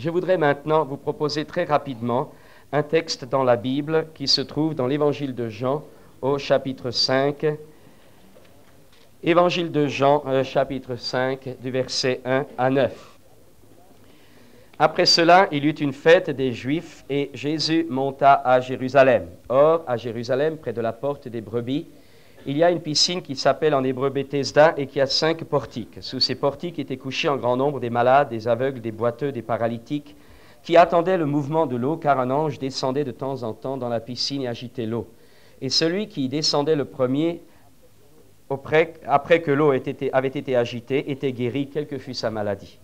Je voudrais maintenant vous proposer très rapidement un texte dans la Bible qui se trouve dans l'Évangile de Jean au chapitre 5. Évangile de Jean, chapitre 5, du verset 1 à 9. Après cela, il y eut une fête des Juifs et Jésus monta à Jérusalem. Or, à Jérusalem, près de la porte des brebis, il y a une piscine qui s'appelle en hébreu Bethesda et qui a 5 portiques. Sous ces portiques étaient couchés en grand nombre des malades, des aveugles, des boiteux, des paralytiques, qui attendaient le mouvement de l'eau, car un ange descendait de temps en temps dans la piscine et agitait l'eau. Et celui qui descendait le premier, après que l'eau avait été agitée, était guéri, quelle que fût sa maladie.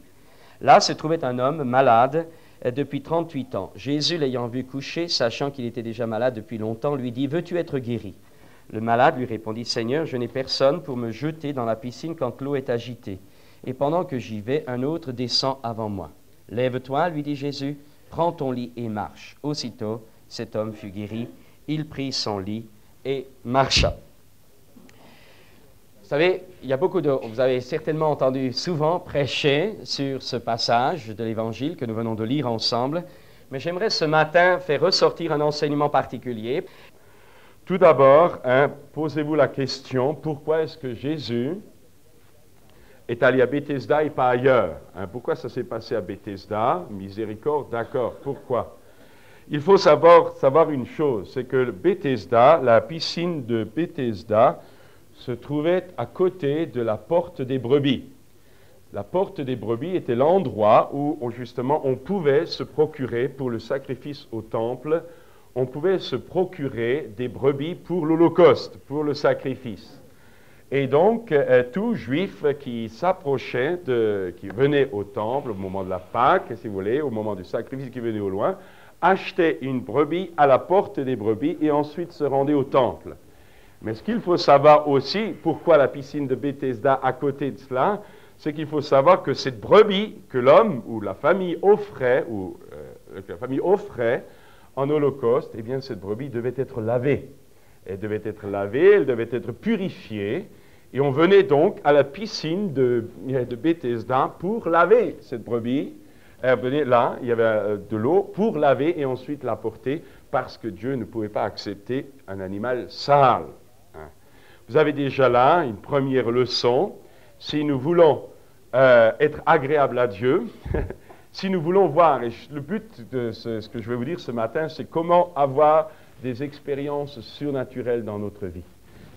Là se trouvait un homme malade depuis 38 ans. Jésus, l'ayant vu coucher, sachant qu'il était déjà malade depuis longtemps, lui dit « Veux-tu être guéri ?» Le malade lui répondit « Seigneur, je n'ai personne pour me jeter dans la piscine quand l'eau est agitée. Et pendant que j'y vais, un autre descend avant moi. Lève-toi, lui dit Jésus, prends ton lit et marche. Aussitôt, cet homme fut guéri. Il prit son lit et marcha. » Vous savez, vous avez certainement entendu souvent prêcher sur ce passage de l'Évangile que nous venons de lire ensemble, mais j'aimerais ce matin faire ressortir un enseignement particulier. Tout d'abord, posez-vous la question, pourquoi est-ce que Jésus est allé à Bethesda et pas ailleurs? Pourquoi ça s'est passé à Bethesda? Miséricorde, d'accord, pourquoi? Il faut savoir une chose, c'est que Bethesda, la piscine de Bethesda, se trouvait à côté de la porte des brebis. La porte des brebis était l'endroit où, justement, on pouvait se procurer pour le sacrifice au temple, on pouvait se procurer des brebis pour l'Holocauste, pour le sacrifice. Et donc, tout juif qui s'approchait, qui venait au temple au moment de la Pâque, si vous voulez, au moment du sacrifice qui venait au loin, achetait une brebis à la porte des brebis et ensuite se rendait au temple. Mais ce qu'il faut savoir aussi, pourquoi la piscine de Bethesda à côté de cela, c'est qu'il faut savoir que cette brebis que l'homme ou la famille offrait, en holocauste, eh bien cette brebis devait être lavée. Elle devait être lavée, elle devait être purifiée, et on venait donc à la piscine de Bethesda pour laver cette brebis. Elle venait là, il y avait de l'eau pour laver et ensuite la porter, parce que Dieu ne pouvait pas accepter un animal sale. Vous avez déjà là une première leçon. Si nous voulons être agréables à Dieu, si nous voulons voir, et le but de ce que je vais vous dire ce matin, c'est comment avoir des expériences surnaturelles dans notre vie.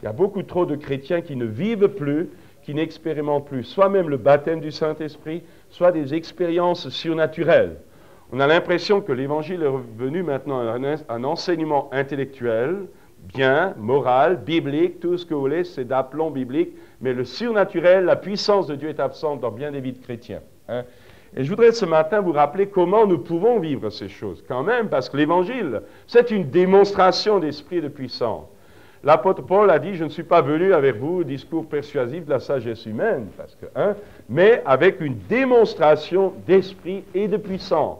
Il y a beaucoup trop de chrétiens qui ne vivent plus, qui n'expérimentent plus, soit même le baptême du Saint-Esprit, soit des expériences surnaturelles. On a l'impression que l'Évangile est venu maintenant à un enseignement intellectuel, bien, moral, biblique, tout ce que vous voulez, c'est d'aplomb biblique, mais le surnaturel, la puissance de Dieu est absente dans bien des vies de chrétiens. Et je voudrais ce matin vous rappeler comment nous pouvons vivre ces choses, quand même, parce que l'Évangile, c'est une démonstration d'esprit de puissance. L'apôtre Paul a dit, je ne suis pas venu avec vous, discours persuasif de la sagesse humaine, mais avec une démonstration d'esprit et de puissance.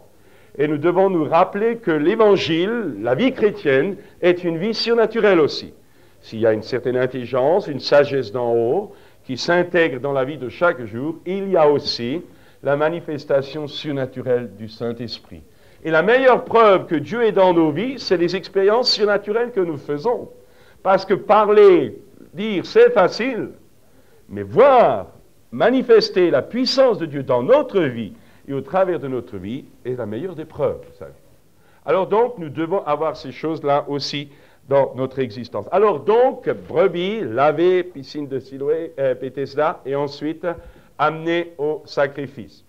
Et nous devons nous rappeler que l'Évangile, la vie chrétienne, est une vie surnaturelle aussi. S'il y a une certaine intelligence, une sagesse d'en haut, qui s'intègre dans la vie de chaque jour, il y a aussi la manifestation surnaturelle du Saint-Esprit. Et la meilleure preuve que Dieu est dans nos vies, c'est les expériences surnaturelles que nous faisons. Parce que parler, dire, c'est facile, mais voir, manifester la puissance de Dieu dans notre vie, et au travers de notre vie, est la meilleure des preuves. Vous savez. Alors donc, nous devons avoir ces choses-là aussi dans notre existence. Alors donc, brebis, laver, piscine de Siloé, Bethesda, et ensuite amener au sacrifice.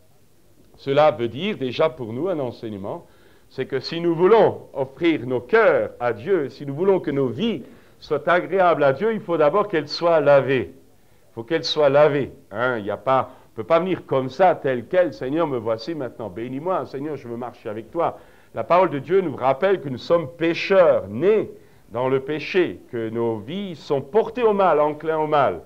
Cela veut dire déjà pour nous un enseignement, c'est que si nous voulons offrir nos cœurs à Dieu, si nous voulons que nos vies soient agréables à Dieu, il faut d'abord qu'elles soient lavées. Il faut qu'elles soient lavées. Il n'y a pas... On ne peut pas venir comme ça, tel quel, Seigneur, me voici maintenant, bénis-moi, Seigneur, je veux marcher avec toi. La parole de Dieu nous rappelle que nous sommes pécheurs, nés dans le péché, que nos vies sont portées au mal, enclins au mal,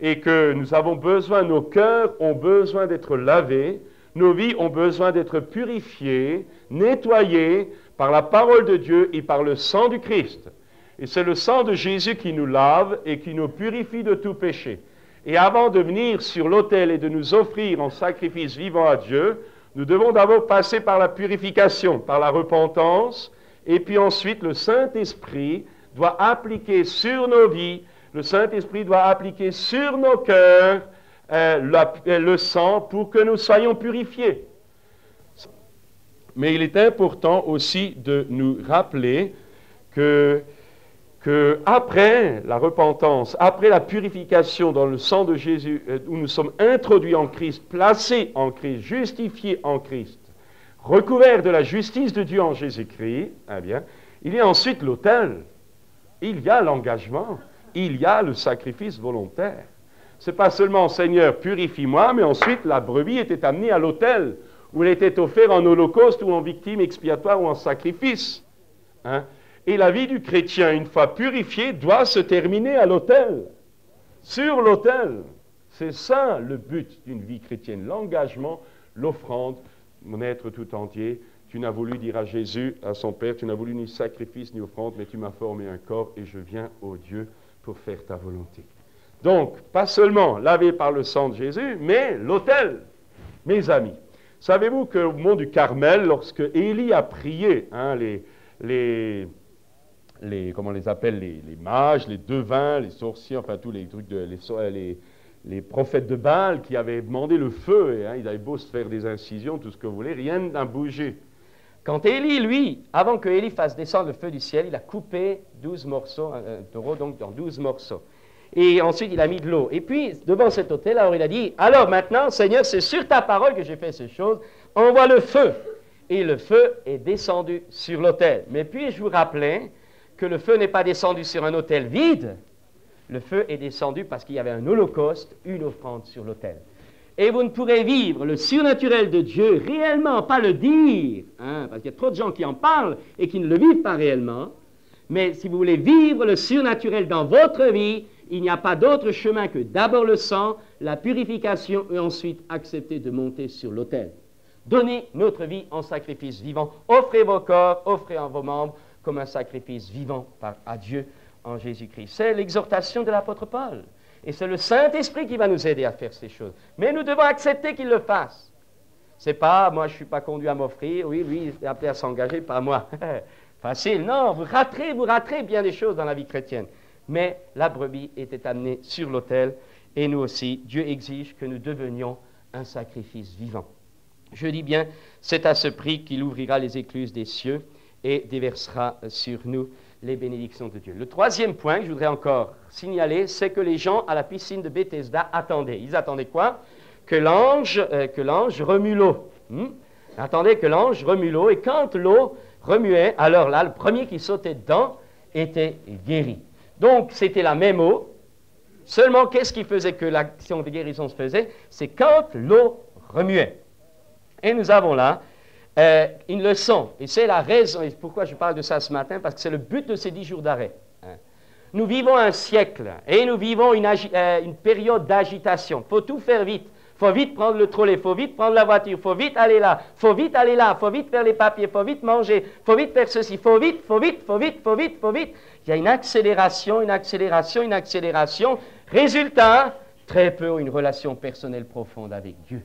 et que nous avons besoin, nos cœurs ont besoin d'être lavés, nos vies ont besoin d'être purifiées, nettoyées par la parole de Dieu et par le sang du Christ. Et c'est le sang de Jésus qui nous lave et qui nous purifie de tout péché. Et avant de venir sur l'autel et de nous offrir en sacrifice vivant à Dieu, Nous devons d'abord passer par la purification, par la repentance, et puis ensuite le Saint-Esprit doit appliquer sur nos vies, le Saint-Esprit doit appliquer sur nos cœurs le sang pour que nous soyons purifiés. Mais il est important aussi de nous rappeler que après la repentance, après la purification dans le sang de Jésus, où nous sommes introduits en Christ, placés en Christ, justifiés en Christ, recouverts de la justice de Dieu en Jésus-Christ, eh bien, il y a ensuite l'autel, il y a l'engagement, il y a le sacrifice volontaire. Ce n'est pas seulement « Seigneur, purifie-moi », mais ensuite la brebis était amenée à l'autel, où elle était offerte en holocauste ou en victime expiatoire ou en sacrifice. Hein? Et la vie du chrétien, une fois purifiée, doit se terminer à l'autel, sur l'autel. C'est ça le but d'une vie chrétienne, l'engagement, l'offrande, mon être tout entier. Tu n'as voulu dire à Jésus, à son Père, tu n'as voulu ni sacrifice ni offrande, mais tu m'as formé un corps et je viens, ô Dieu, pour faire ta volonté. Donc, pas seulement lavé par le sang de Jésus, mais l'autel, mes amis. Savez-vous qu'au mont du Carmel, lorsque Élie a prié, hein, comment on les appelle, les mages, les devins, les sorciers, enfin tous les trucs, les prophètes de Baal qui avaient demandé le feu, et hein, ils avaient beau se faire des incisions, tout ce que vous voulez, rien n'a bougé. Quand Élie, lui, avant que Élie fasse descendre le feu du ciel, il a coupé 12 morceaux, un taureau donc dans 12 morceaux. Et ensuite, il a mis de l'eau. Et puis, devant cet autel, alors il a dit, « Alors maintenant, Seigneur, c'est sur ta parole que j'ai fait ces choses, envoie le feu. » Et le feu est descendu sur l'autel. Mais puis-je vous rappeler que le feu n'est pas descendu sur un autel vide, le feu est descendu parce qu'il y avait un holocauste, une offrande sur l'autel. Et vous ne pourrez vivre le surnaturel de Dieu réellement, pas le dire, hein, parce qu'il y a trop de gens qui en parlent et qui ne le vivent pas réellement, mais si vous voulez vivre le surnaturel dans votre vie, il n'y a pas d'autre chemin que d'abord le sang, la purification et ensuite accepter de monter sur l'autel. Donnez notre vie en sacrifice vivant. Offrez vos corps, offrez en vos membres comme un sacrifice vivant à Dieu en Jésus-Christ. C'est l'exhortation de l'apôtre Paul. Et c'est le Saint-Esprit qui va nous aider à faire ces choses. Mais nous devons accepter qu'il le fasse. C'est pas, moi je ne suis pas conduit à m'offrir, oui, lui il est appelé à s'engager, pas moi. Facile, non, vous raterez bien des choses dans la vie chrétienne. Mais la brebis était amenée sur l'autel, et nous aussi, Dieu exige que nous devenions un sacrifice vivant. Je dis bien, c'est à ce prix qu'il ouvrira les écluses des cieux et déversera sur nous les bénédictions de Dieu. Le troisième point que je voudrais encore signaler, c'est que les gens à la piscine de Bethesda attendaient. Ils attendaient quoi? Que l'ange remue l'eau. Attendaient que l'ange remue l'eau, et quand l'eau remuait, alors là, le premier qui sautait dedans était guéri. Donc, c'était la même eau. Seulement, qu'est-ce qui faisait que l'action de guérison se faisait? C'est quand l'eau remuait. Et nous avons là une leçon. Et c'est la raison, et pourquoi je parle de ça ce matin, parce que c'est le but de ces 10 jours d'arrêt. Nous vivons un siècle, et nous vivons une période d'agitation. Il faut tout faire vite. Il faut vite prendre le trolley, il faut vite prendre la voiture, il faut vite aller là, il faut vite aller là, il faut vite faire les papiers, il faut vite manger, il faut vite faire ceci, il faut vite. Il y a une accélération. Résultat, très peu ont une relation personnelle profonde avec Dieu.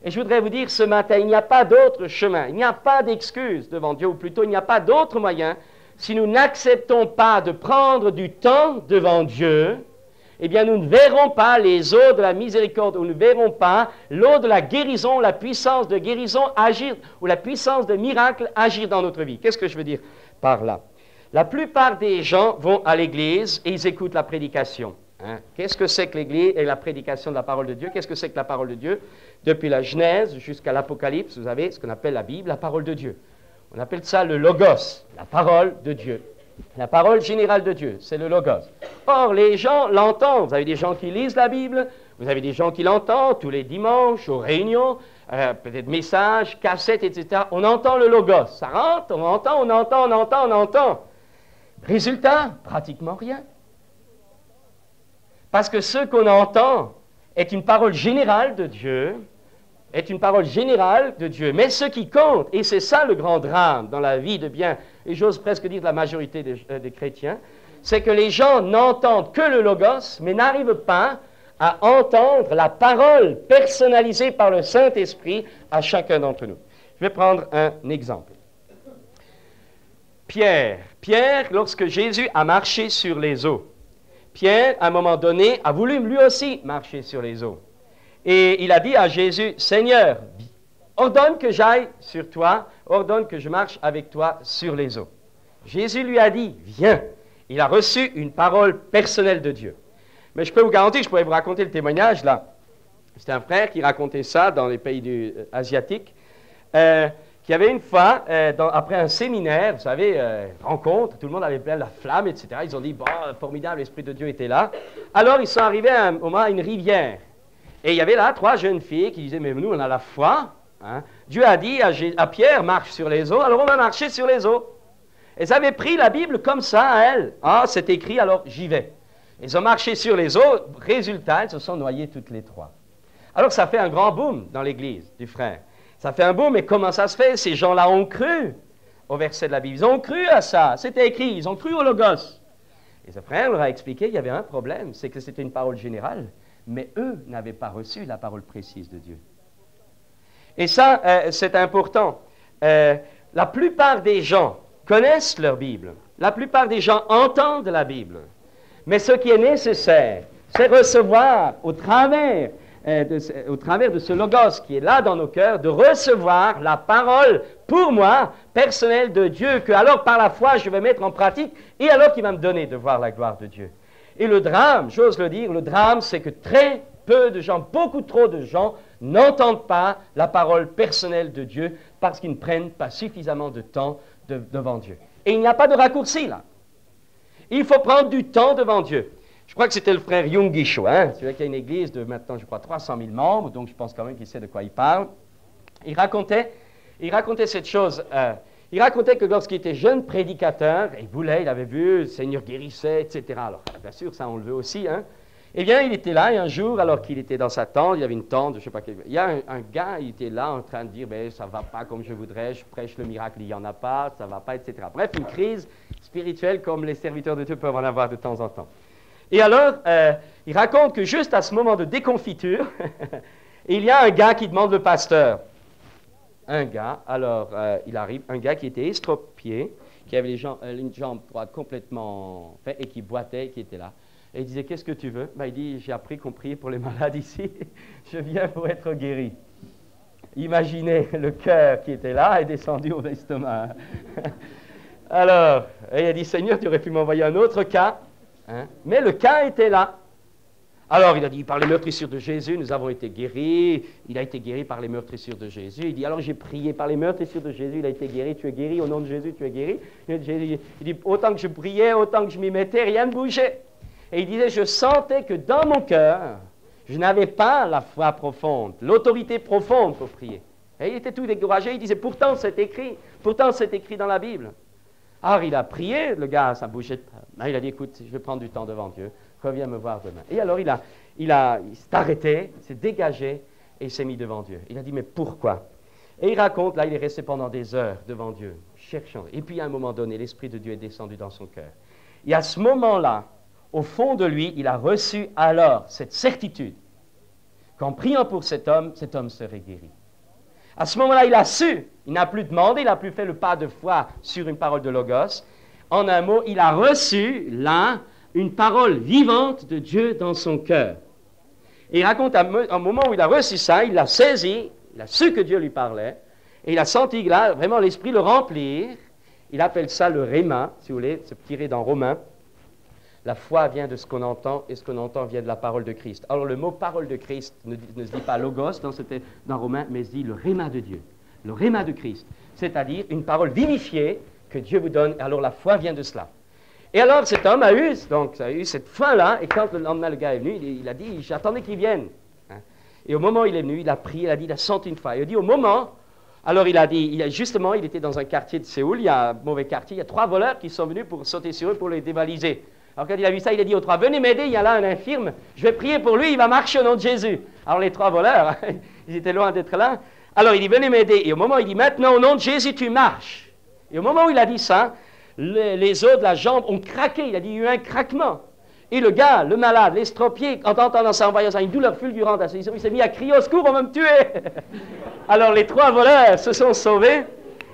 Et je voudrais vous dire ce matin, il n'y a pas d'autre chemin, il n'y a pas d'excuse devant Dieu, ou plutôt il n'y a pas d'autre moyen. Si nous n'acceptons pas de prendre du temps devant Dieu, eh bien nous ne verrons pas les eaux de la miséricorde, ou nous ne verrons pas l'eau de la guérison, la puissance de guérison agir, ou la puissance de miracle agir dans notre vie. Qu'est-ce que je veux dire par là? La plupart des gens vont à l'église et ils écoutent la prédication. Qu'est-ce que c'est que l'église et la prédication de la parole de Dieu? Qu'est-ce que c'est que la parole de Dieu? Depuis la Genèse jusqu'à l'Apocalypse, vous avez ce qu'on appelle la Bible, la parole de Dieu. On appelle ça le Logos, la parole de Dieu. La parole générale de Dieu, c'est le Logos. Or, les gens l'entendent. Vous avez des gens qui lisent la Bible, vous avez des gens qui l'entendent tous les dimanches, aux réunions, peut-être messages, cassettes, etc. On entend le Logos. Ça rentre, on entend. Résultat, pratiquement rien. Parce que ce qu'on entend est une parole générale de Dieu, mais ce qui compte, et c'est ça le grand drame dans la vie de bien, et j'ose presque dire de la majorité des chrétiens, c'est que les gens n'entendent que le Logos, mais n'arrivent pas à entendre la parole personnalisée par le Saint-Esprit à chacun d'entre nous. Je vais prendre un exemple. Pierre, lorsque Jésus a marché sur les eaux, Pierre, à un moment donné, a voulu lui aussi marcher sur les eaux. Et il a dit à Jésus, « Seigneur, ordonne que j'aille sur toi, ordonne que je marche avec toi sur les eaux. » Jésus lui a dit, « Viens. » Il a reçu une parole personnelle de Dieu. Mais je peux vous garantir, je pourrais vous raconter le témoignage là. C'était un frère qui racontait ça dans les pays asiatiques, qui avait une fois, après un séminaire, vous savez, rencontre, tout le monde avait plein la flamme, etc. Ils ont dit, bon, formidable, l'Esprit de Dieu était là. Alors ils sont arrivés à un moment à une rivière. Et il y avait là 3 jeunes filles qui disaient, mais nous, on a la foi. Hein. Dieu a dit à Pierre, marche sur les eaux, alors on va marcher sur les eaux. Elles avaient pris la Bible comme ça à elles. Ah, c'est écrit, alors j'y vais. Ils ont marché sur les eaux. Résultat, elles se sont noyées toutes les 3. Alors ça fait un grand boom dans l'église du frère. Ça fait un boom, mais comment ça se fait? Ces gens-là ont cru au verset de la Bible. Ils ont cru à ça. C'était écrit. Ils ont cru au Logos. Et ce frère leur a expliqué qu'il y avait un problème. C'est que c'était une parole générale. Mais eux n'avaient pas reçu la parole précise de Dieu. Et ça, c'est important. La plupart des gens connaissent leur Bible. La plupart des gens entendent la Bible. Mais ce qui est nécessaire, c'est recevoir au travers de ce Logos qui est là dans nos cœurs, de recevoir la parole, pour moi, personnelle de Dieu, que alors par la foi je vais mettre en pratique, et alors qu'il va me donner de voir la gloire de Dieu. Et le drame, j'ose le dire, le drame, c'est que très peu de gens, beaucoup trop de gens, n'entendent pas la parole personnelle de Dieu parce qu'ils ne prennent pas suffisamment de temps devant Dieu. Et il n'y a pas de raccourci là. Il faut prendre du temps devant Dieu. Je crois que c'était le frère Yungisho, hein? C'est vrai qu'il y a une église de maintenant, je crois, 300 000 membres, donc je pense quand même qu'il sait de quoi il parle. Il racontait cette chose. Il racontait que lorsqu'il était jeune prédicateur, il avait vu, le Seigneur guérissait, etc. Alors, bien sûr, ça on le veut aussi, hein? Eh bien, il était là, et un jour, alors qu'il était dans sa tente, il y avait une tente, je ne sais pas quel... Il y a un gars, il était là en train de dire, ben, ça ne va pas comme je voudrais, je prêche le miracle, il n'y en a pas, ça ne va pas, etc. Bref, une crise spirituelle comme les serviteurs de Dieu peuvent en avoir de temps en temps. Et alors, il raconte que juste à ce moment de déconfiture, il y a un gars qui demande le pasteur. Un gars, alors, il arrive, un gars qui était estropié, qui avait une jambe droite complètement faite et qui boitait, qui était là. Et il disait, qu'est-ce que tu veux? Ben, il dit, j'ai appris qu'on priait pour les malades ici. Je viens pour être guéri. Imaginez, le cœur qui était là est descendu au estomac. Alors, il a dit, Seigneur, tu aurais pu m'envoyer un autre cas. Hein? Mais le cas était là. Alors, il a dit, par les meurtrissures de Jésus, nous avons été guéris. Il a été guéri par les meurtrissures de Jésus. Il dit, alors j'ai prié par les meurtrissures de Jésus, il a été guéri, tu es guéri, au nom de Jésus, tu es guéri. Il dit, autant que je priais, autant que je m'y mettais, rien ne bougeait. Et il disait, je sentais que dans mon cœur, je n'avais pas la foi profonde, l'autorité profonde pour prier. Et il était tout découragé, il disait, pourtant c'est écrit dans la Bible. Alors il a prié, le gars, ça ne bougeait pas. Il a dit, écoute, je vais prendre du temps devant Dieu, reviens me voir demain. Et alors il s'est arrêté, il s'est dégagé et il s'est mis devant Dieu. Il a dit, mais pourquoi? Et il raconte, là il est resté pendant des heures devant Dieu, cherchant. Et puis à un moment donné, l'Esprit de Dieu est descendu dans son cœur. Et à ce moment-là, au fond de lui, il a reçu alors cette certitude qu'en priant pour cet homme serait guéri. À ce moment-là, il a su, il n'a plus demandé, il n'a plus fait le pas de foi sur une parole de Logos. En un mot, il a reçu là une parole vivante de Dieu dans son cœur. Et il raconte un moment où il a reçu ça, il l'a saisi, il a su que Dieu lui parlait, et il a senti là, vraiment l'Esprit le remplir. Il appelle ça le réma, si vous voulez, c'est tiré dans Romains. La foi vient de ce qu'on entend, et ce qu'on entend vient de la parole de Christ. Alors le mot parole de Christ ne se dit pas logos dans Romains, mais se dit le réma de Dieu, le réma de Christ, c'est-à-dire une parole vivifiée que Dieu vous donne, alors la foi vient de cela. Et alors cet homme a eu cette foi-là, et quand le lendemain le gars est venu, il a dit, j'attendais qu'il vienne. Hein? Et au moment où il est venu, il a prié, il a senti une foi. Il a dit au moment, alors il a dit, justement, il était dans un quartier de Séoul, il y a un mauvais quartier, il y a 3 voleurs qui sont venus pour sauter sur eux, pour les dévaliser. Alors quand il a vu ça, il a dit aux 3, venez m'aider, il y a là un infirme, je vais prier pour lui, il va marcher au nom de Jésus. Alors les 3 voleurs, ils étaient loin d'être là. Alors il dit, venez m'aider. Et au moment où il dit, maintenant au nom de Jésus, tu marches. Et au moment où il a dit ça, les os de la jambe ont craqué, il a dit, il y a eu un craquement. Et le gars, le malade, l'estropié, en entendant ça, en voyant ça, une douleur fulgurante, il s'est mis à crier au secours, on va me tuer. Alors les 3 voleurs se sont sauvés.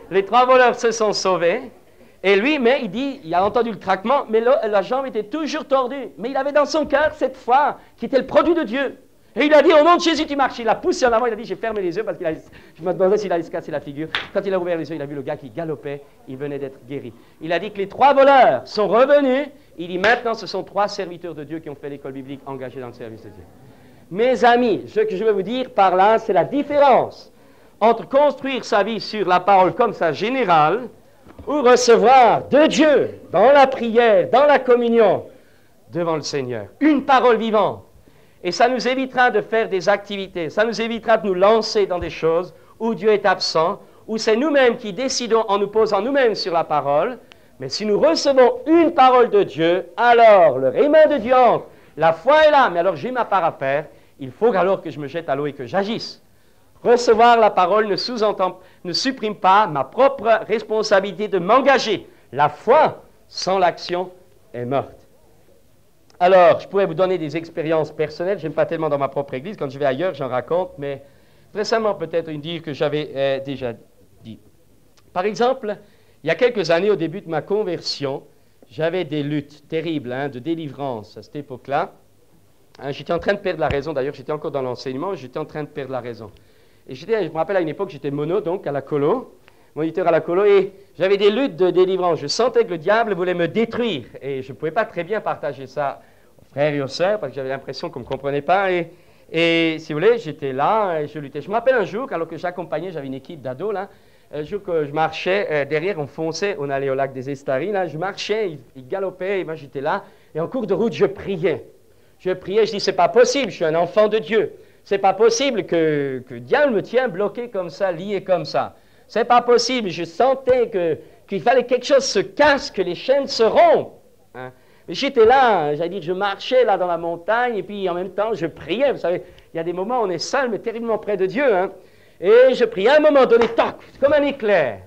Les 3 voleurs se sont sauvés. Et lui, mais il dit, il a entendu le craquement, mais la jambe était toujours tordue. Mais il avait dans son cœur cette foi qui était le produit de Dieu. Et il a dit, au nom de Jésus, tu marches. Il l'a poussé en avant, il a dit, j'ai fermé les yeux parce je me demandais s'il allait se casser la figure. Quand il a ouvert les yeux, il a vu le gars qui galopait, il venait d'être guéri. Il a dit que les 3 voleurs sont revenus. Il dit, maintenant, ce sont 3 serviteurs de Dieu qui ont fait l'école biblique engagés dans le service de Dieu. Mes amis, ce que je veux vous dire par là, c'est la différence entre construire sa vie sur la parole comme ça générale, ou recevoir de Dieu, dans la prière, dans la communion, devant le Seigneur, une parole vivante. Et ça nous évitera de faire des activités, ça nous évitera de nous lancer dans des choses où Dieu est absent, où c'est nous-mêmes qui décidons en nous posant nous-mêmes sur la parole. Mais si nous recevons une parole de Dieu, alors le rhéma de Dieu entre, la foi est là, mais alors j'ai ma part à faire, il faut alors que je me jette à l'eau et que j'agisse. Recevoir la parole ne supprime pas ma propre responsabilité de m'engager. La foi sans l'action est morte. Alors, je pourrais vous donner des expériences personnelles. Je n'aime pas tellement dans ma propre église. Quand je vais ailleurs, j'en raconte, mais récemment, peut-être une dire que j'avais déjà dit. Par exemple, il y a quelques années, au début de ma conversion, j'avais des luttes terribles de délivrance à cette époque-là. J'étais en train de perdre la raison. D'ailleurs, j'étais encore dans l'enseignement, j'étais en train de perdre la raison. Et je me rappelle à une époque, j'étais mono, donc à la colo, moniteur à la colo, et j'avais des luttes de délivrance. Je sentais que le diable voulait me détruire, et je ne pouvais pas très bien partager ça aux frères et aux sœurs, parce que j'avais l'impression qu'on ne me comprenait pas. Et si vous voulez, j'étais là, et je luttais. Je me rappelle un jour, alors que j'accompagnais, j'avais une équipe d'ados, là, un jour que je marchais, derrière, on fonçait, on allait au lac des Estaries, là, je marchais, il galopait, et moi j'étais là, et en cours de route, je priais. Je dis, c'est pas possible, je suis un enfant de Dieu. C'est pas possible que Dieu me tienne bloqué comme ça, lié comme ça. C'est pas possible. Je sentais qu'il fallait que quelque chose se casse, que les chaînes se rompent. Mais j'étais là, j'allais dire, je marchais là dans la montagne et puis en même temps je priais. Vous savez, il y a des moments où on est seul mais terriblement près de Dieu. Et je priais à un moment donné, toc, comme un éclair.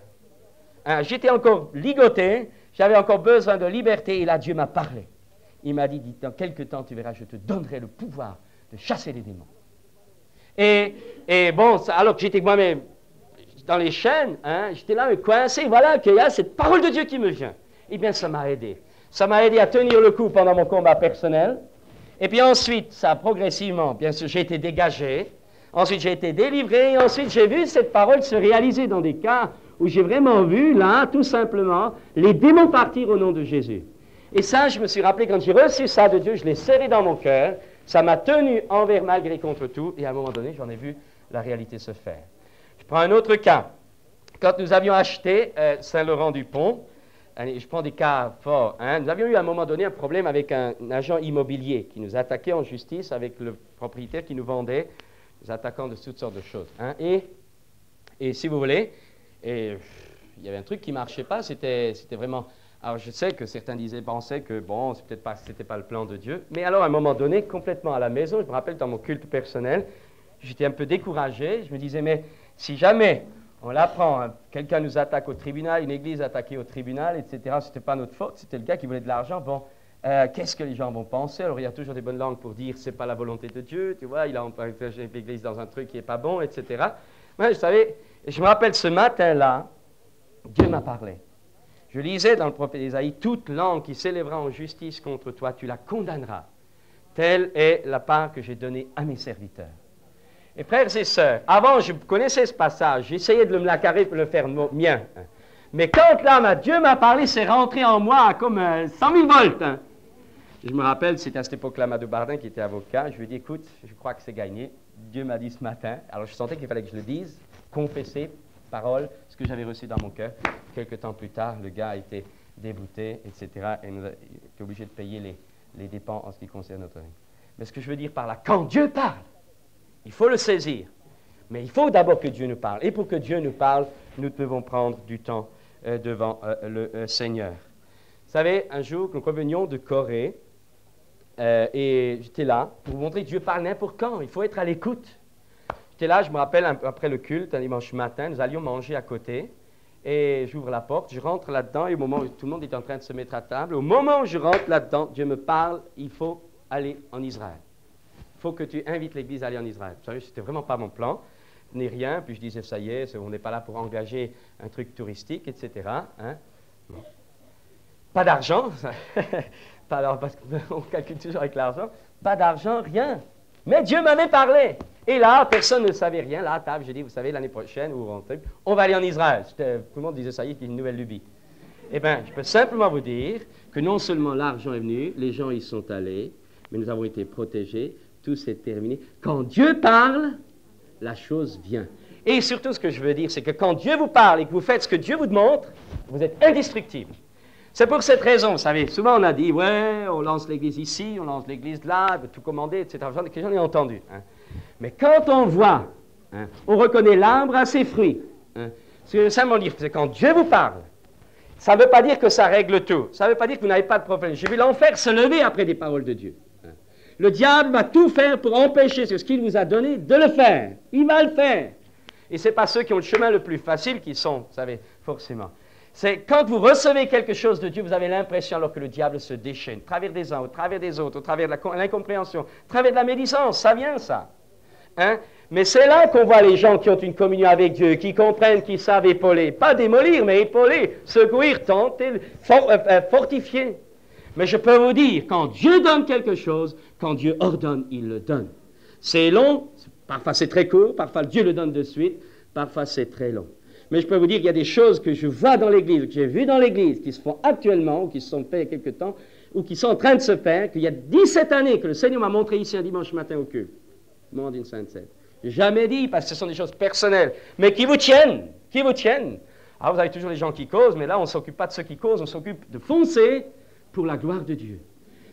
J'étais encore ligoté, j'avais encore besoin de liberté et là Dieu m'a parlé. Il m'a dit, dans quelque temps tu verras, je te donnerai le pouvoir de chasser les démons. Et bon, alors que j'étais moi-même dans les chaînes, j'étais là coincé, voilà qu'il y a cette parole de Dieu qui me vient. Eh bien, ça m'a aidé. Ça m'a aidé à tenir le coup pendant mon combat personnel. Et puis ensuite, ça progressivement, bien sûr, j'ai été dégagé. Ensuite, j'ai été délivré. Et ensuite, j'ai vu cette parole se réaliser dans des cas où j'ai vraiment vu, là, tout simplement, les démons partir au nom de Jésus. Et ça, je me suis rappelé, quand j'ai reçu ça de Dieu, je l'ai serré dans mon cœur. Ça m'a tenu envers malgré contre tout, et à un moment donné, j'en ai vu la réalité se faire. Je prends un autre cas. Quand nous avions acheté Saint-Laurent-du-Pont, je prends des cas forts, nous avions eu à un moment donné un problème avec un agent immobilier qui nous attaquait en justice avec le propriétaire qui nous vendait, nous attaquant de toutes sortes de choses. Et si vous voulez, il y avait un truc qui ne marchait pas, c'était vraiment... Alors, je sais que certains pensaient que, bon, c'était pas le plan de Dieu. Mais alors, à un moment donné, complètement à la maison, je me rappelle dans mon culte personnel, j'étais un peu découragé. Je me disais, mais si jamais on l'apprend, quelqu'un nous attaque au tribunal, une église attaquée au tribunal, etc., c'était pas notre faute, c'était le gars qui voulait de l'argent. Bon, qu'est-ce que les gens vont penser? Alors, il y a toujours des bonnes langues pour dire, c'est pas la volonté de Dieu, tu vois, il a engagé l'église dans un truc qui est pas bon, etc. Moi, je savais, je me rappelle ce matin-là, Dieu m'a parlé. Je lisais dans le prophète Isaïe, toute langue qui s'élèvera en justice contre toi, tu la condamneras. Telle est la part que j'ai donnée à mes serviteurs. Et frères et sœurs, avant je connaissais ce passage, j'essayais de me l'accarer pour le faire mien. Mais quand là, Dieu m'a parlé, c'est rentré en moi comme 100 000 volts. Je me rappelle, c'était à cette époque-là, Madou Bardin qui était avocat, je lui ai dit, écoute, je crois que c'est gagné. Dieu m'a dit ce matin, alors je sentais qu'il fallait que je le dise, confesser, parole, ce que j'avais reçu dans mon cœur. Quelques temps plus tard, le gars a été débouté, etc. Et nous a été obligé de payer les dépenses en ce qui concerne notre vie. Mais ce que je veux dire par là, quand Dieu parle, il faut le saisir. Mais il faut d'abord que Dieu nous parle. Et pour que Dieu nous parle, nous devons prendre du temps devant le Seigneur. Vous savez, un jour, nous revenions de Corée, et j'étais là pour vous montrer que Dieu parle n'importe quand. Il faut être à l'écoute. J'étais là, je me rappelle, après le culte, un dimanche matin, nous allions manger à côté. et j'ouvre la porte, je rentre là-dedans, et au moment où tout le monde est en train de se mettre à table, au moment où je rentre là-dedans, Dieu me parle, il faut aller en Israël. Il faut que tu invites l'Église à aller en Israël. Vous savez, ce n'était vraiment pas mon plan, ni rien, puis je disais, ça y est, on n'est pas là pour engager un truc touristique, etc. Hein? Bon. Pas d'argent, parce qu'on calcule toujours avec l'argent, pas d'argent, rien. Mais Dieu m'avait parlé. Et là, personne ne savait rien. Là, à table, j'ai dit, vous savez, l'année prochaine, on va aller en Israël. Tout le monde disait, ça y est, c'est une nouvelle lubie. Eh bien, je peux simplement vous dire que non seulement l'argent est venu, les gens y sont allés, mais nous avons été protégés, tout s'est terminé. Quand Dieu parle, la chose vient. Et surtout, ce que je veux dire, c'est que quand Dieu vous parle et que vous faites ce que Dieu vous demande, vous êtes indestructible. C'est pour cette raison, vous savez, souvent on a dit, ouais, on lance l'église ici, on lance l'église là, de tout commander, etc. J'en ai entendu. Hein. Mais quand on voit, hein, on reconnaît l'arbre à ses fruits. Hein. Ce que je veux simplement dire, c'est quand Dieu vous parle, ça ne veut pas dire que ça règle tout. Ça ne veut pas dire que vous n'avez pas de problème. J'ai vu l'enfer se lever après des paroles de Dieu. Hein. Le diable va tout faire pour empêcher ce qu'il vous a donné de le faire. Il va le faire. Et ce n'est pas ceux qui ont le chemin le plus facile qui sont, vous savez, forcément. C'est quand vous recevez quelque chose de Dieu, vous avez l'impression alors que le diable se déchaîne, au travers des uns, au travers des autres, au travers de l'incompréhension, au travers de la médisance, ça vient ça. Hein? Mais c'est là qu'on voit les gens qui ont une communion avec Dieu, qui comprennent, qui savent épauler, pas démolir, mais épauler, secourir, tenter, fortifier. Mais je peux vous dire, quand Dieu donne quelque chose, quand Dieu ordonne, il le donne. C'est long, parfois c'est très court, parfois Dieu le donne de suite, parfois c'est très long. Mais je peux vous dire qu'il y a des choses que je vois dans l'Église, que j'ai vues dans l'Église, qui se font actuellement, ou qui se sont faites il y a quelque temps, ou qui sont en train de se faire, qu'il y a 17 années que le Seigneur m'a montré ici un dimanche matin au culte, au moment d'une sainte cède. Jamais dit, parce que ce sont des choses personnelles, mais qui vous tiennent, qui vous tiennent. Alors vous avez toujours les gens qui causent, mais là on ne s'occupe pas de ceux qui causent, on s'occupe de foncer pour la gloire de Dieu.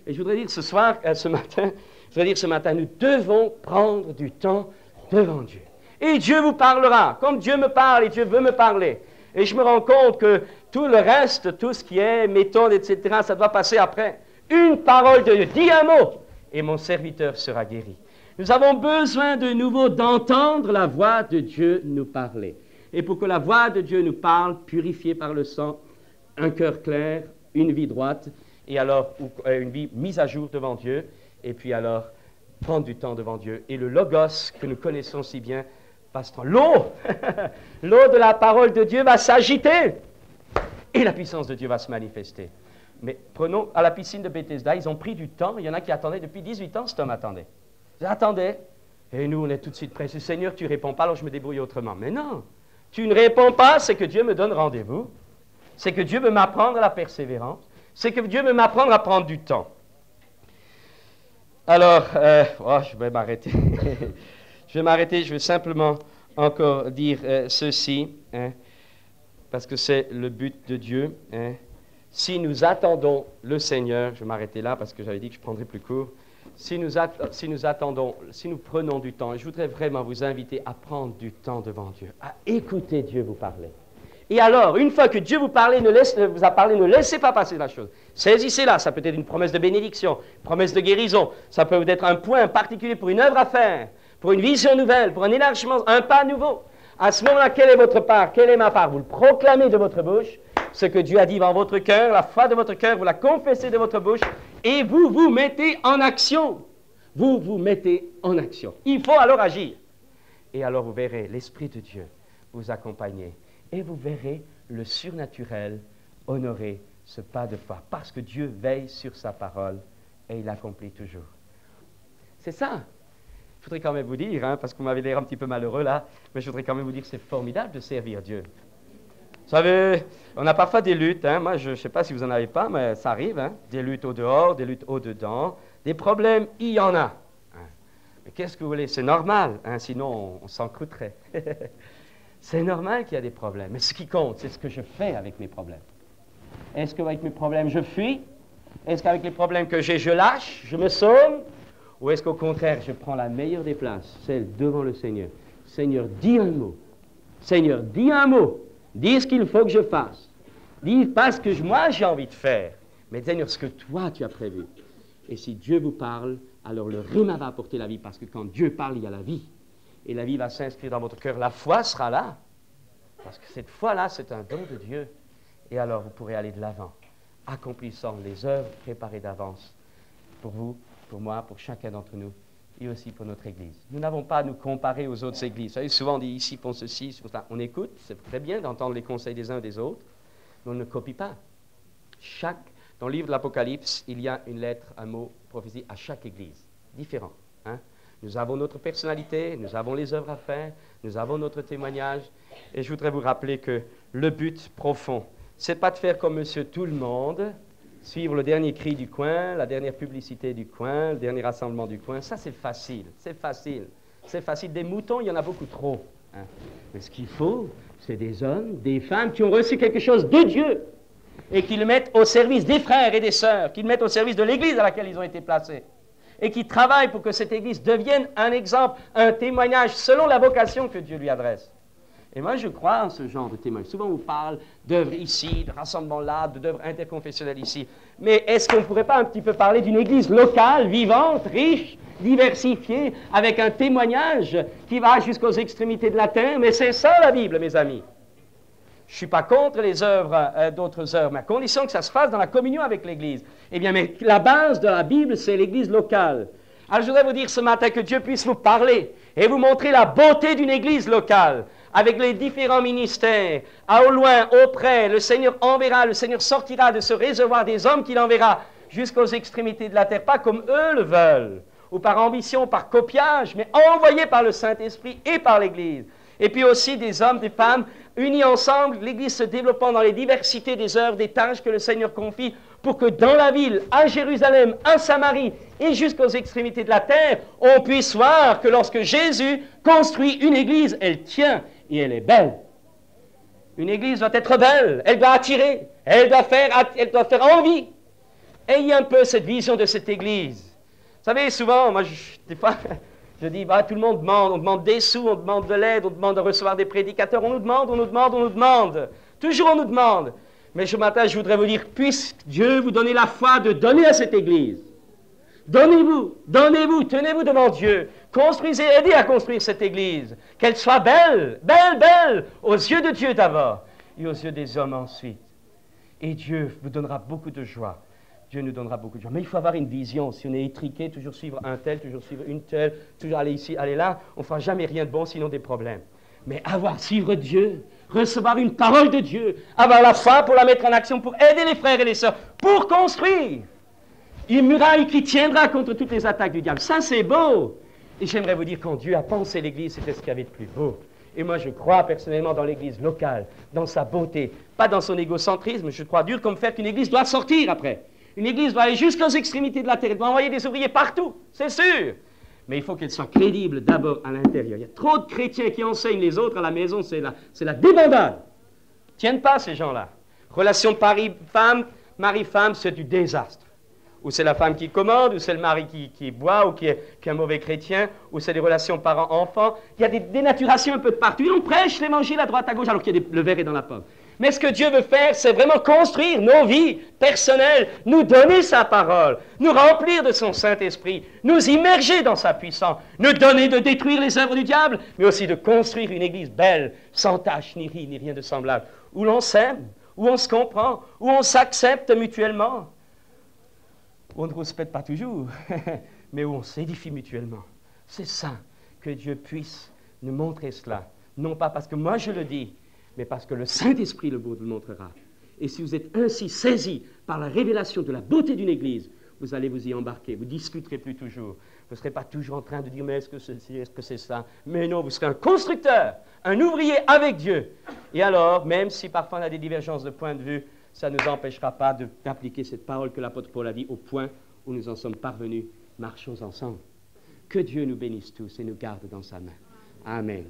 Et je voudrais dire ce matin, nous devons prendre du temps devant Dieu. Et Dieu vous parlera, comme Dieu me parle et Dieu veut me parler. Et je me rends compte que tout le reste, tout ce qui est méthode, etc., ça doit passer après. Une parole de Dieu, dis un mot, et mon serviteur sera guéri. Nous avons besoin de nouveau d'entendre la voix de Dieu nous parler. Et pour que la voix de Dieu nous parle, purifiée par le sang, un cœur clair, une vie droite, et alors une vie mise à jour devant Dieu, et puis alors prendre du temps devant Dieu. Et le logos que nous connaissons si bien, l'eau, l'eau de la parole de Dieu va s'agiter et la puissance de Dieu va se manifester. Mais prenons, à la piscine de Bethesda, ils ont pris du temps, il y en a qui attendaient depuis 18 ans, cet homme attendait. J'attendais, et nous on est tout de suite pressés. Seigneur, tu ne réponds pas, alors je me débrouille autrement. Mais non, tu ne réponds pas, c'est que Dieu me donne rendez-vous, c'est que Dieu veut m'apprendre à la persévérance, c'est que Dieu veut m'apprendre à prendre du temps. Alors, je vais m'arrêter. Je vais simplement encore dire ceci, hein, parce que c'est le but de Dieu. Hein. Si nous attendons le Seigneur, je vais m'arrêter là parce que j'avais dit que je prendrais plus court. Si nous prenons du temps, et je voudrais vraiment vous inviter à prendre du temps devant Dieu, à écouter Dieu vous parler. Et alors, une fois que Dieu vous a parlé, ne laissez pas passer la chose. Saisissez-la, ça peut être une promesse de bénédiction, une promesse de guérison, ça peut être un point particulier pour une œuvre à faire, pour une vision nouvelle, pour un élargissement, un pas nouveau. À ce moment-là, quelle est votre part? Quelle est ma part? Vous le proclamez de votre bouche, ce que Dieu a dit dans votre cœur, la foi de votre cœur, vous la confessez de votre bouche, et vous vous mettez en action. Vous vous mettez en action. Il faut alors agir. Et alors vous verrez l'Esprit de Dieu vous accompagner. Et vous verrez le surnaturel honorer ce pas de foi. Parce que Dieu veille sur sa parole et il l'accomplit toujours. C'est ça. Je voudrais quand même vous dire, hein, parce que vous m'avez l'air un petit peu malheureux là, mais je voudrais quand même vous dire que c'est formidable de servir Dieu. Vous savez, on a parfois des luttes, hein, moi je ne sais pas si vous n'en avez pas, mais ça arrive, hein, des luttes au dehors, des luttes au dedans, des problèmes, il y en a. Hein. Mais qu'est-ce que vous voulez, c'est normal, hein, sinon on s'encrouterait. C'est normal qu'il y a des problèmes, mais ce qui compte, c'est ce que je fais avec mes problèmes. Est-ce qu'avec mes problèmes, je fuis? Est-ce qu'avec les problèmes que j'ai, je lâche, je me sauve? Ou est-ce qu'au contraire, je prends la meilleure des places, celle devant le Seigneur? Seigneur, dis un mot. Seigneur, dis un mot. Dis ce qu'il faut que je fasse. Dis pas ce que moi j'ai envie de faire, mais Seigneur, ce que toi tu as prévu. Et si Dieu vous parle, alors le rima va apporter la vie, parce que quand Dieu parle, il y a la vie. Et la vie va s'inscrire dans votre cœur. La foi sera là. Parce que cette foi-là, c'est un don de Dieu. Et alors, vous pourrez aller de l'avant, accomplissant les œuvres préparées d'avance pour vous, pour moi, pour chacun d'entre nous, et aussi pour notre Église. Nous n'avons pas à nous comparer aux autres Églises. Vous savez, souvent on dit ici, font ceci, sur ça. On écoute, c'est très bien d'entendre les conseils des uns et des autres, mais on ne copie pas. Dans le livre de l'Apocalypse, il y a une lettre, un mot, prophétie à chaque Église, différent. Hein? Nous avons notre personnalité, nous avons les œuvres à faire, nous avons notre témoignage, et je voudrais vous rappeler que le but profond, c'est pas de faire comme Monsieur Tout-le-Monde, suivre le dernier cri du coin, la dernière publicité du coin, le dernier rassemblement du coin. Ça, c'est facile, c'est facile. C'est facile. Des moutons, il y en a beaucoup trop. Hein. Mais ce qu'il faut, c'est des hommes, des femmes qui ont reçu quelque chose de Dieu et qui le mettent au service des frères et des sœurs, qui le mettent au service de l'Église à laquelle ils ont été placés et qui travaillent pour que cette Église devienne un exemple, un témoignage selon la vocation que Dieu lui adresse. Et moi, je crois en ce genre de témoignage. Souvent, on parle d'œuvres ici, de rassemblements là, d'œuvres interconfessionnelles ici. Mais est-ce qu'on ne pourrait pas un petit peu parler d'une Église locale, vivante, riche, diversifiée, avec un témoignage qui va jusqu'aux extrémités de la terre? Mais c'est ça la Bible, mes amis. Je ne suis pas contre les œuvres d'autres œuvres, mais à condition que ça se fasse dans la communion avec l'Église. Eh bien, mais la base de la Bible, c'est l'Église locale. Alors, je voudrais vous dire ce matin que Dieu puisse vous parler et vous montrer la beauté d'une Église locale, avec les différents ministères, au loin, au près. Le Seigneur enverra, le Seigneur sortira de ce réservoir des hommes qu'il enverra jusqu'aux extrémités de la terre, pas comme eux le veulent, ou par ambition, par copiage, mais envoyés par le Saint-Esprit et par l'Église. Et puis aussi des hommes, des femmes, unis ensemble, l'Église se développant dans les diversités des œuvres, des tâches que le Seigneur confie, pour que dans la ville, à Jérusalem, à Samarie et jusqu'aux extrémités de la terre, on puisse voir que lorsque Jésus construit une Église, elle tient et elle est belle. Une Église doit être belle, elle doit attirer, elle doit faire envie. Ayez un peu cette vision de cette Église. Vous savez, souvent, moi, des fois, je dis, bah, tout le monde demande, on demande des sous, on demande de l'aide, on demande de recevoir des prédicateurs, on nous demande, on nous demande, on nous demande. Toujours on nous demande. Mais ce matin, je voudrais vous dire, puisse Dieu vous donner la foi de donner à cette Église. Donnez-vous, tenez-vous devant Dieu. Construisez, aidez à construire cette Église. Qu'elle soit belle, belle, belle, aux yeux de Dieu d'abord, et aux yeux des hommes ensuite. Et Dieu vous donnera beaucoup de joie. Dieu nous donnera beaucoup de joie. Mais il faut avoir une vision. Si on est étriqué, toujours suivre un tel, toujours suivre une telle, toujours aller ici, aller là, on ne fera jamais rien de bon, sinon des problèmes. Mais suivre Dieu, recevoir une parole de Dieu, avoir la foi pour la mettre en action, pour aider les frères et les sœurs, pour construire une muraille qui tiendra contre toutes les attaques du diable. Ça, c'est beau. Et j'aimerais vous dire, quand Dieu a pensé l'Église, c'était ce qu'il y avait de plus beau. Et moi, je crois personnellement dans l'Église locale, dans sa beauté, pas dans son égocentrisme. Je crois dur comme fer qu'une Église doit sortir après. Une Église doit aller jusqu'aux extrémités de la terre, elle doit envoyer des ouvriers partout, c'est sûr. Mais il faut qu'elle soit crédible d'abord à l'intérieur. Il y a trop de chrétiens qui enseignent les autres à la maison, c'est la débandade. Ils ne tiennent pas ces gens-là. Relation mari-femme, c'est du désastre. Ou c'est la femme qui commande, ou c'est le mari qui boit, ou qui est un mauvais chrétien, ou c'est des relations parents-enfants. Il y a des dénaturations un peu de partout. Et on prêche l'évangile à droite, à gauche, alors que le verre est dans la pomme. Mais ce que Dieu veut faire, c'est vraiment construire nos vies personnelles, nous donner sa parole, nous remplir de son Saint-Esprit, nous immerger dans sa puissance, nous donner de détruire les œuvres du diable, mais aussi de construire une Église belle, sans tache, ni ris, ni rien de semblable, où l'on s'aime, où on se comprend, où on s'accepte mutuellement, où on ne respecte pas toujours, mais où on s'édifie mutuellement. C'est ça, que Dieu puisse nous montrer cela. Non pas parce que moi je le dis, mais parce que le Saint-Esprit vous le montrera. Et si vous êtes ainsi saisi par la révélation de la beauté d'une Église, vous allez vous y embarquer, vous ne discuterez plus toujours. Vous ne serez pas toujours en train de dire, mais est-ce que c'est ci, est-ce que c'est ça? Mais non, vous serez un constructeur, un ouvrier avec Dieu. Et alors, même si parfois on a des divergences de point de vue, ça ne nous empêchera pas d'appliquer cette parole que l'apôtre Paul a dit au point où nous en sommes parvenus. Marchons ensemble. Que Dieu nous bénisse tous et nous garde dans sa main. Amen.